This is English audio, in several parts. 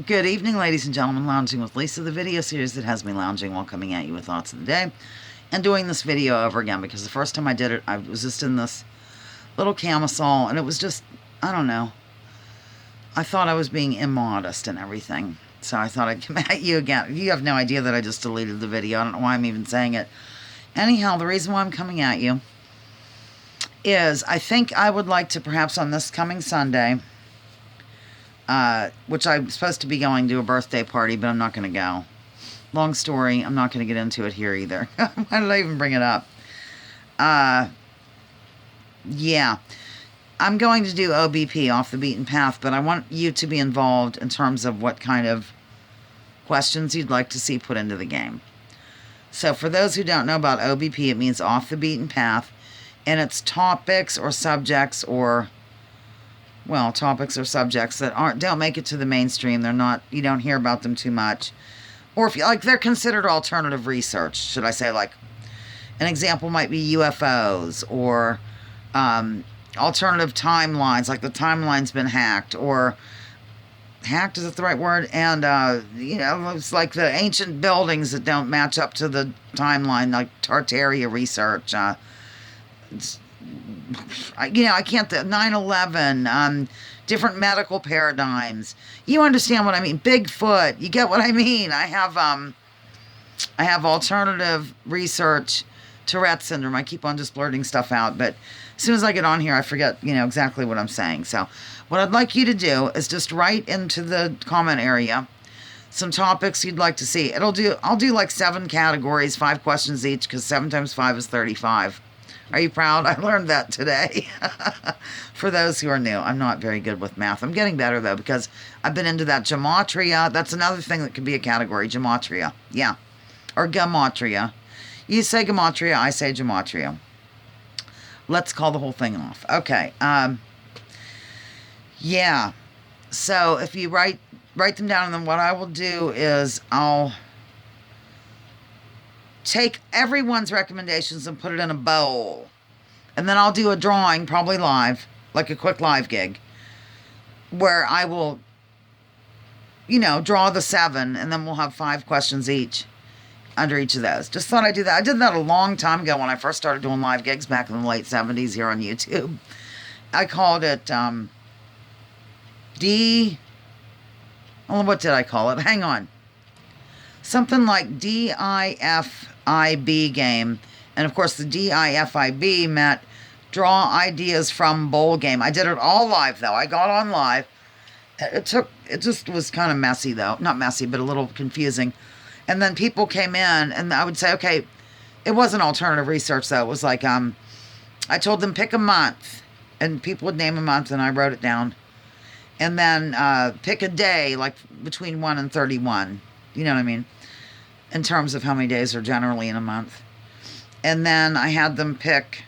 Good evening, ladies and gentlemen. Lounging with Lisa, the video series that has me lounging while coming at you with thoughts of the day and doing this video over again, because the first time I did it, I was just in this little camisole, and it was just, I don't know. I thought I was being immodest and everything, so I thought I'd come at you again. You have no idea that I just deleted the video. I don't know why I'm even saying it. Anyhow, the reason why I'm coming at you is I think I would like to, perhaps on this coming Sunday, which I'm supposed to be going to a birthday party, but I'm not going to go. Long story. I'm not going to get into it here either. Why did I even bring it up? Yeah. I'm going to do OBP, Off the Beaten Path, but I want you to be involved in terms of what kind of questions you'd like to see put into the game. So for those who don't know about OBP, it means Off the Beaten Path, and it's topics or subjects or... well, topics or subjects that don't make it to the mainstream. They're not, you don't hear about them too much. Or if you like, they're considered alternative research, should I say. Like, an example might be UFOs or alternative timelines, like the timeline's been hacked, or hacked, is that the right word? And, it's like the ancient buildings that don't match up to the timeline, like Tartaria research. I can't, 9/11, different medical paradigms. You understand what I mean? Bigfoot, you get what I mean? I have alternative research, Tourette syndrome. I keep on just blurting stuff out, but as soon as I get on here, I forget, exactly what I'm saying. So what I'd like you to do is just write into the comment area some topics you'd like to see. I'll do like 7 categories, 5 questions each, because 7 times 5 is 35. Are you proud? I learned that today. For those who are new, I'm not very good with math. I'm getting better, though, because I've been into that gematria. That's another thing that could be a category, gematria. Yeah. Or gematria. You say gematria, I say gematria. Let's call the whole thing off. Okay. Yeah. So if you write them down, and then what I will do is I'll take everyone's recommendations and put it in a bowl. And then I'll do a drawing, probably live, like a quick live gig, where I will, draw the 7, and then we'll have 5 questions each under each of those. Just thought I'd do that. I did that a long time ago when I first started doing live gigs back in the late 70s here on YouTube. I called it, what did I call it? Hang on. Something like DIFIB game. And of course, the DIFIB meant draw ideas from bowl game. I did it all live, though. I got on live. It just was kind of messy, though. Not messy, but a little confusing. And then people came in, and I would say, okay, it wasn't alternative research, though. It was like, I told them pick a month, and people would name a month, and I wrote it down. And then pick a day, like between 1 and 31. You know what I mean? In terms of how many days are generally in a month. And then I had them pick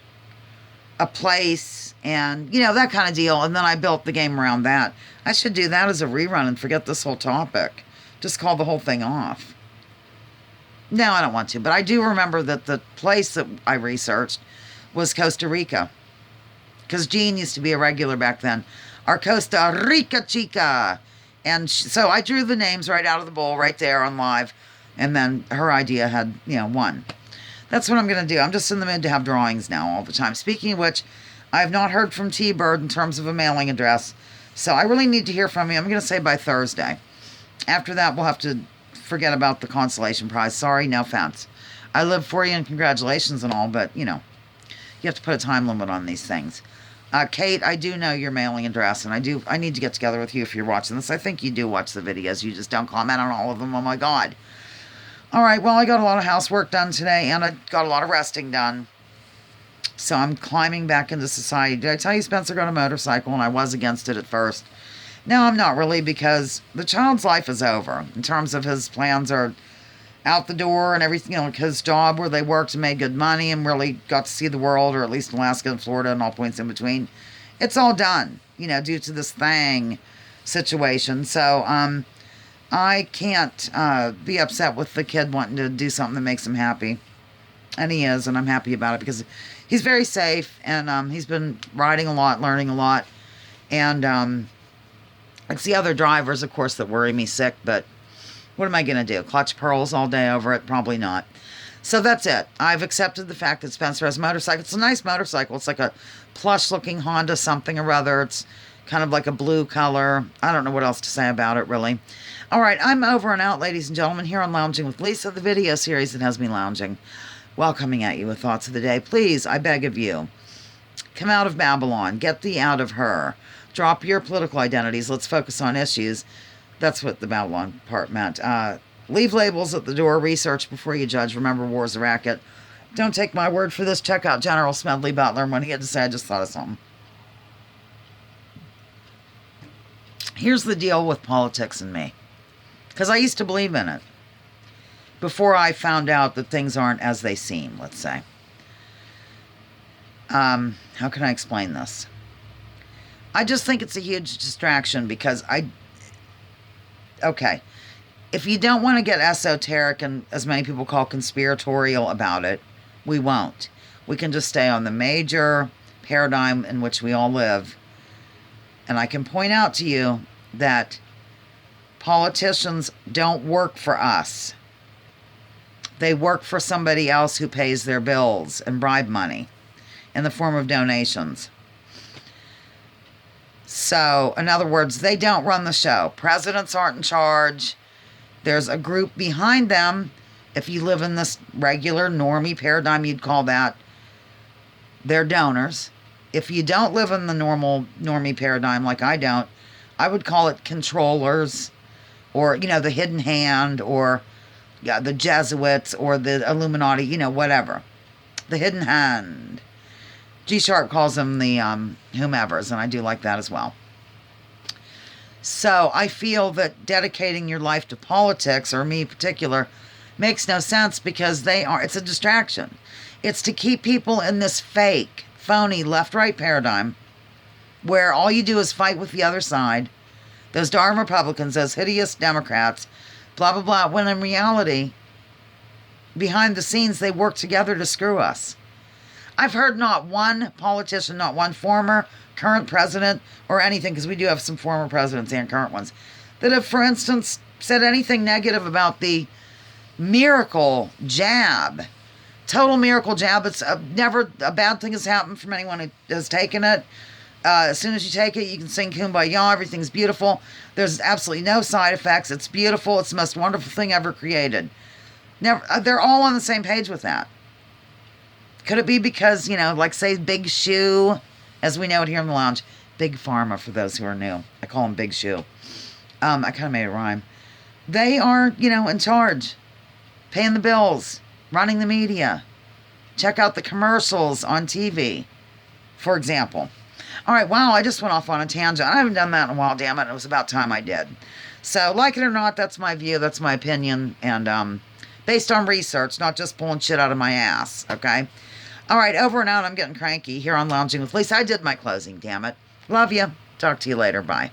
a place and, that kind of deal. And then I built the game around that. I should do that as a rerun and forget this whole topic. Just call the whole thing off. No, I don't want to. But I do remember that the place that I researched was Costa Rica. Because Jean used to be a regular back then. Our Costa Rica chica. And so I drew the names right out of the bowl right there on live. And then her idea had, won. That's what I'm going to do. I'm just in the mood to have drawings now all the time. Speaking of which, I have not heard from T-Bird in terms of a mailing address. So I really need to hear from you. I'm going to say by Thursday. After that, we'll have to forget about the consolation prize. Sorry, no offense. I live for you and congratulations and all, but, you have to put a time limit on these things. Kate, I do know your mailing address, and I need to get together with you if you're watching this. I think you do watch the videos. You just don't comment on all of them. Oh, my God. All right, well, I got a lot of housework done today, and I got a lot of resting done. So I'm climbing back into society. Did I tell you Spencer got a motorcycle, and I was against it at first? No, I'm not really, because the child's life is over. In terms of his plans are out the door and everything, his job where they worked and made good money and really got to see the world, or at least Alaska and Florida and all points in between. It's all done, due to this thing situation. So, I can't be upset with the kid wanting to do something that makes him happy. And he is, and I'm happy about it because he's very safe, and he's been riding a lot, learning a lot. And It's the other drivers, of course, that worry me sick, but what am I going to do? Clutch pearls all day over it? Probably not. So that's it. I've accepted the fact that Spencer has a motorcycle. It's a nice motorcycle. It's like a plush-looking Honda something or other. It's kind of like a blue color. I don't know what else to say about it, really. All right, I'm over and out, ladies and gentlemen, here on Lounging with Lisa, the video series that has me lounging, welcoming at you with thoughts of the day. Please, I beg of you, come out of Babylon. Get thee out of her. Drop your political identities. Let's focus on issues. That's what the Babylon part meant. Leave labels at the door. Research before you judge. Remember, war's a racket. Don't take my word for this. Check out General Smedley Butler. When he had to say, I just thought of something. Here's the deal with politics and me. Because I used to believe in it. Before I found out that things aren't as they seem, let's say. How can I explain this? I just think it's a huge distraction because okay, if you don't want to get esoteric and, as many people call, conspiratorial about it, we won't. We can just stay on the major paradigm in which we all live. And I can point out to you that politicians don't work for us. They work for somebody else who pays their bills and bribe money in the form of donations. So, in other words, they don't run the show. Presidents aren't in charge. There's a group behind them. If you live in this regular normie paradigm, you'd call that they're donors. If you don't live in the normal normie paradigm like I don't, I would call it controllers, or, the hidden hand, or the Jesuits, or the Illuminati, whatever. The hidden hand. G Sharp calls them the whomevers, and I do like that as well. So I feel that dedicating your life to politics, or me in particular, makes no sense because it's a distraction. It's to keep people in this fake, phony left-right paradigm where all you do is fight with the other side, those darn Republicans, those hideous Democrats, blah, blah, blah, when in reality, behind the scenes, they work together to screw us. I've heard not one politician, not one former, current president, or anything, because we do have some former presidents and current ones, that have, for instance, said anything negative about the miracle jab. Total miracle jab. It's never a bad thing has happened from anyone who has taken it. As soon as you take it, you can sing Kumbaya. Everything's beautiful. There's absolutely no side effects. It's beautiful. It's the most wonderful thing ever created. They're all on the same page with that. Could it be because, like, say, Big Shoe, as we know it here in the lounge, Big Pharma, for those who are new. I call them Big Shoe. I kind of made a rhyme. They are, in charge, paying the bills, running the media. Check out the commercials on TV, for example. All right, wow, I just went off on a tangent. I haven't done that in a while, damn it. It was about time I did. So, like it or not, that's my view, that's my opinion, and based on research, not just pulling shit out of my ass, okay? All right, over and out. I'm getting cranky here on Lounging with Lisa. I did my closing, damn it. Love you. Talk to you later. Bye.